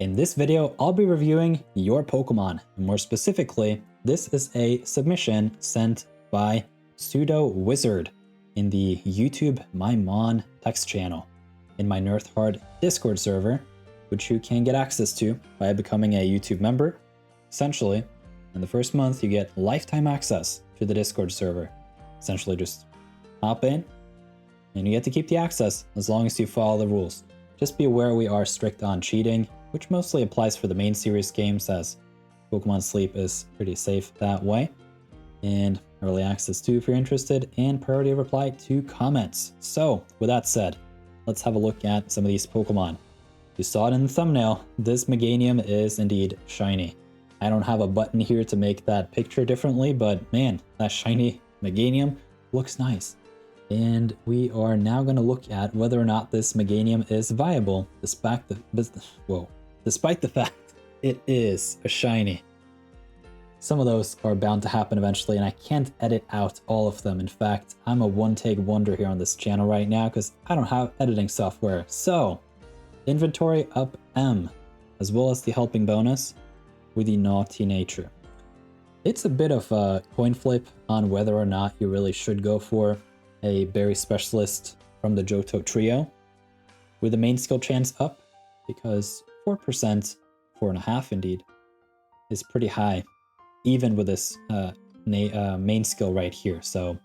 In this video, I'll be reviewing your Pokemon. More specifically, this is a submission sent by PseudoWizard in the YouTube My Mon text channel in my nirtheart Discord server, which you can get access to by becoming a YouTube member. Essentially, in the first month, you get lifetime access to the Discord server. Essentially, just hop in and you get to keep the access as long as you follow the rules. Just be aware we are strict on cheating, which mostly applies for the main series games, as Pokemon Sleep is pretty safe that way. And early access too if you're interested, and priority of reply to comments. So, with that said, let's have a look at some of these Pokemon. You saw it in the thumbnail, this Meganium is indeed shiny. I don't have a button here to make that picture differently, but man, that shiny Meganium looks nice. And we are now going to look at whether or not this Meganium is viable, despite the fact it is a shiny. Some of those are bound to happen eventually, and I can't edit out all of them. In fact, I'm a one-take wonder here on this channel right now because I don't have editing software. So, inventory up M, as well as the helping bonus with the naughty nature. It's a bit of a coin flip on whether or not you really should go for a berry specialist from the Johto trio with the main skill chance up, because 4%, 4.5 indeed, is pretty high, even with this main skill right here. So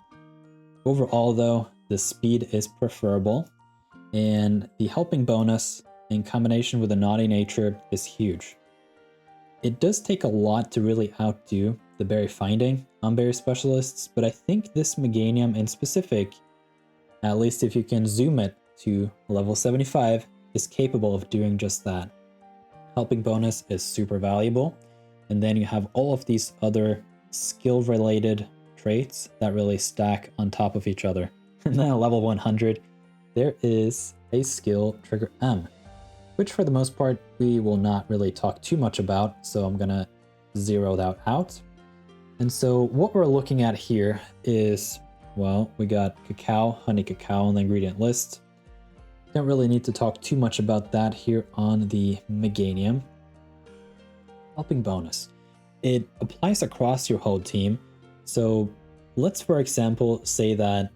overall though, the speed is preferable, and the helping bonus in combination with the naughty nature is huge. It does take a lot to really outdo the berry finding on berry specialists, but I think this Meganium in specific, at least if you can zoom it to level 75, is capable of doing just that. Helping bonus is super valuable, and then you have all of these other skill related traits that really stack on top of each other. And then at level 100, there is a skill trigger M, which for the most part we will not really talk too much about, so I'm gonna zero that out. And so what we're looking at here is, well, we got cacao, honey cacao on the ingredient list. Don't really need to talk too much about that here on the Meganium. Helping bonus. It applies across your whole team. So let's, for example, say that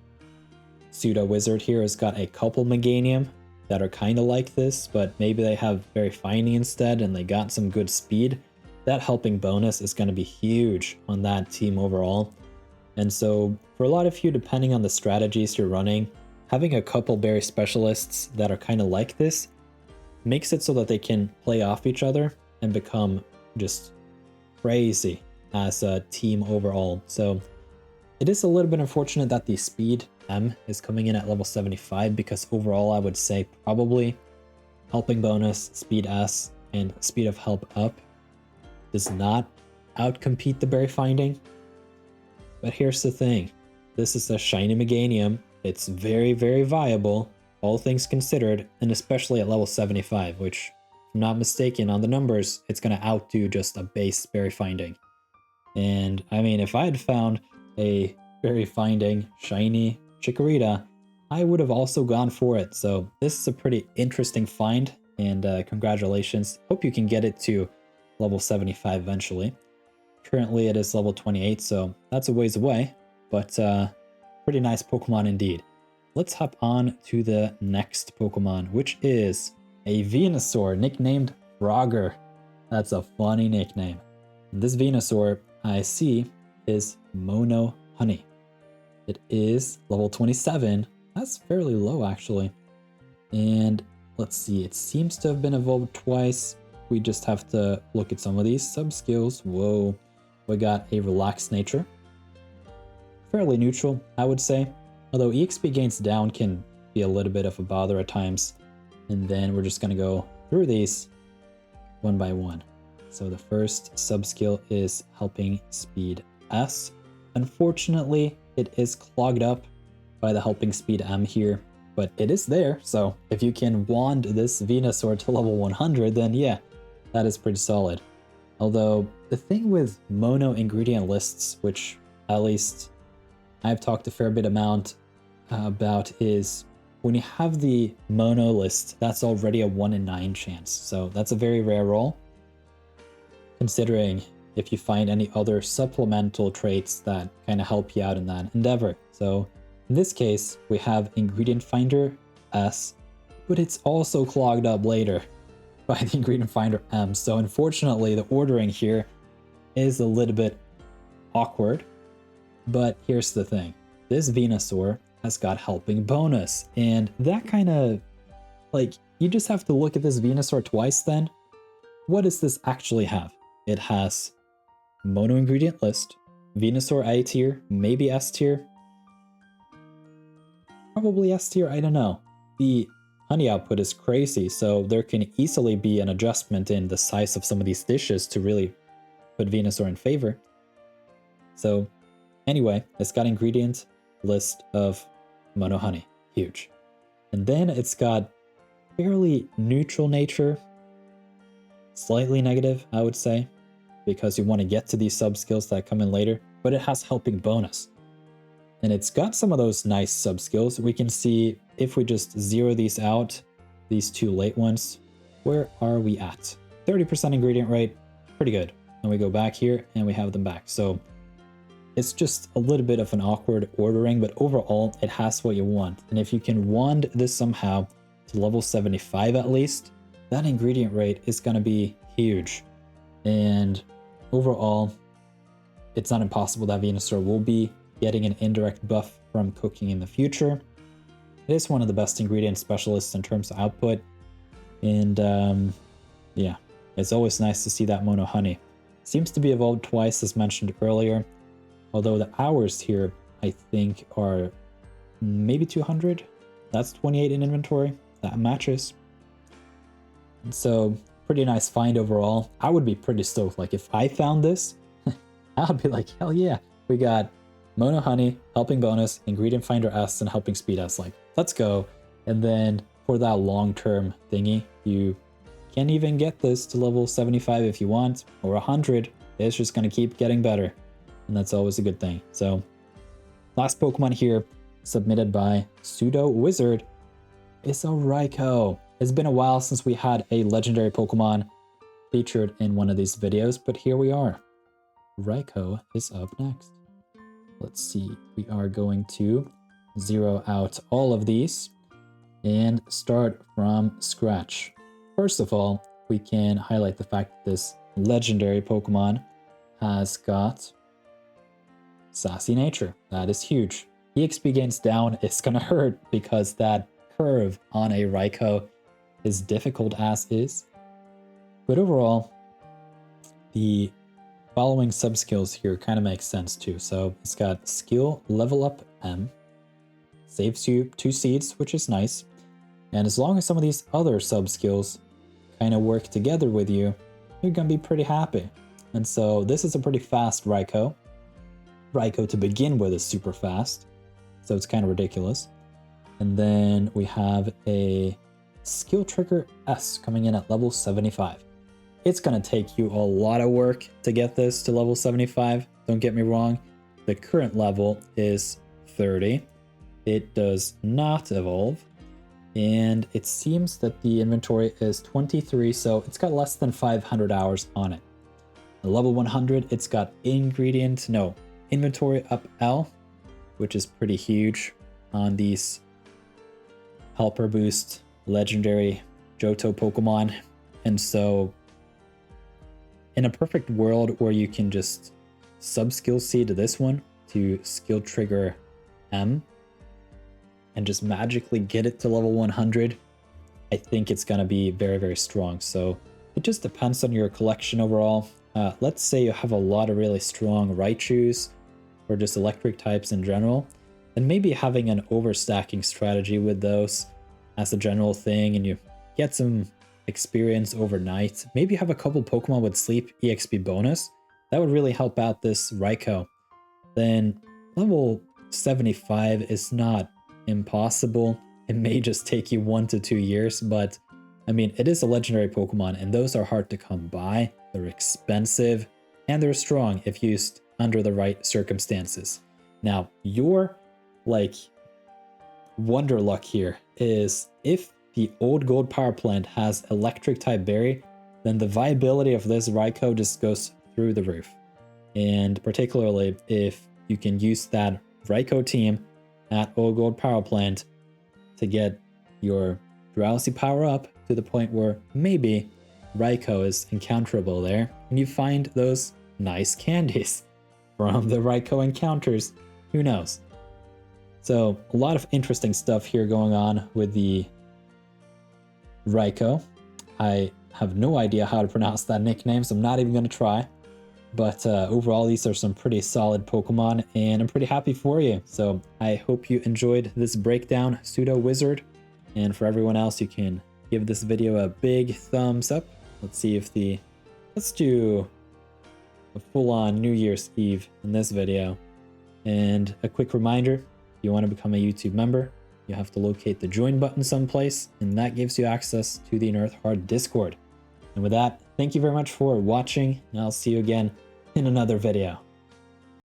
PseudoWizard here has got a couple Meganium that are kind of like this, but maybe they have very finding instead and they got some good speed. That helping bonus is going to be huge on that team overall. And so for a lot of you, depending on the strategies you're running, having a couple berry specialists that are kind of like this makes it so that they can play off each other and become just crazy as a team overall. So it is a little bit unfortunate that the speed M is coming in at level 75, because overall I would say probably helping bonus, speed S, and speed of help up does not outcompete the berry finding. But here's the thing, this is a shiny Meganium. It's very, very viable, all things considered, and especially at level 75, which, if I'm not mistaken on the numbers, it's going to outdo just a base berry finding. And I mean, if I had found a berry finding shiny Chikorita, I would have also gone for it. So this is a pretty interesting find, and congratulations. Hope you can get it to level 75 eventually. Currently it is level 28, so that's a ways away, but pretty nice Pokemon indeed. Let's hop on to the next Pokemon, which is a Venusaur nicknamed Frogger. That's a funny nickname. This Venusaur I see is Mono Honey. It is level 27. That's fairly low actually. And let's see, it seems to have been evolved twice. We just have to look at some of these sub-skills. Whoa, we got a relaxed nature. Fairly neutral, I would say. Although EXP gains down can be a little bit of a bother at times. And then we're just gonna go through these one by one. So the first sub-skill is helping speed S. Unfortunately, it is clogged up by the helping speed M here, but it is there. So if you can wand this Venusaur to level 100, then yeah, that is pretty solid. Although the thing with mono ingredient lists, which at least I've talked a fair bit amount about, is when you have the mono list, that's already a 1 in 9 chance. So that's a very rare roll, considering if you find any other supplemental traits that kind of help you out in that endeavor. So in this case, we have Ingredient Finder S, but it's also clogged up later by the Ingredient Finder M. So unfortunately, the ordering here is a little bit awkward. But here's the thing. This Venusaur has got helping bonus. And that kind of, like, you just have to look at this Venusaur twice then. What does this actually have? It has mono ingredient list, Venusaur A tier, maybe S tier. Probably S tier, I don't know. The honey output is crazy, so there can easily be an adjustment in the size of some of these dishes to really put Venusaur in favor. So anyway, it's got ingredient list of mono honey, huge. And then it's got fairly neutral nature, slightly negative, I would say, because you want to get to these sub skills that come in later, but it has helping bonus. And it's got some of those nice sub skills. We can see if we just zero these out, these two late ones, where are we at? 30% ingredient rate, pretty good. And we go back here and we have them back. So it's just a little bit of an awkward ordering, but overall it has what you want. And if you can wand this somehow to level 75 at least, that ingredient rate is going to be huge. And overall, it's not impossible that Venusaur will be getting an indirect buff from cooking in the future. It is one of the best ingredient specialists in terms of output. And yeah, it's always nice to see that mono honey. Seems to be evolved twice as mentioned earlier. Although the hours here, I think, are maybe 200. That's 28 in inventory. That matches. And so, pretty nice find overall. I would be pretty stoked. Like, if I found this, I'd be like, hell yeah. We got mono honey, helping bonus, ingredient finder S, and helping speed S. Like, let's go. And then for that long-term thingy, you can even get this to level 75 if you want, or 100. It's just going to keep getting better. And that's always a good thing. So, last Pokemon here, submitted by PseudoWizard, is a Raikou. It's been a while since we had a legendary Pokemon featured in one of these videos, but here we are. Raikou is up next. Let's see, we are going to zero out all of these and start from scratch. First of all, we can highlight the fact that this legendary Pokemon has got Sassy Nature. That is huge. EXP gains down is gonna hurt because that curve on a Raikou is difficult as is. But overall, the following sub-skills here kind of make sense too. So it's got skill level up M, saves you 2 seeds, which is nice. And as long as some of these other sub-skills kind of work together with you, you're gonna be pretty happy. And so this is a pretty fast Raikou. Raikou to begin with is super fast, so it's kind of ridiculous. And then we have a skill trigger S coming in at level 75. It's going to take you a lot of work to get this to level 75, don't get me wrong. The current level is 30. It does not evolve, and it seems that the inventory is 23, so it's got less than 500 hours on it. At level 100, it's got inventory up L, which is pretty huge on these helper boost legendary Johto Pokemon. And so in a perfect world where you can just sub-skill seed to this one to skill trigger M and just magically get it to level 100, I think it's going to be very, very strong. So it just depends on your collection overall. Let's say you have a lot of really strong Raikous or just electric types in general, and maybe having an overstacking strategy with those as a general thing, and you get some experience overnight. Maybe have a couple Pokemon with Sleep EXP bonus. That would really help out this Raikou. Then level 75 is not impossible. It may just take you 1 to 2 years, but I mean, it is a legendary Pokemon, and those are hard to come by. They're expensive, and they're strong if used under the right circumstances. Now, your wonder luck here is if the old gold power plant has electric type berry, then the viability of this Raikou just goes through the roof. And particularly if you can use that Raikou team at old gold power plant to get your drowsy power up to the point where maybe Raikou is encounterable there, and you find those nice candies from the Raikou encounters. Who knows? So a lot of interesting stuff here going on with the Raikou. I have no idea how to pronounce that nickname, so I'm not even going to try. But overall, these are some pretty solid Pokemon, and I'm pretty happy for you. So I hope you enjoyed this breakdown, PseudoWizard. And for everyone else, you can give this video a big thumbs up. Let's see if let's do a full-on New Year's Eve in this video. And a quick reminder, if you want to become a YouTube member, you have to locate the join button someplace, and that gives you access to the nirtheart Discord. And with that, thank you very much for watching, and I'll see you again in another video.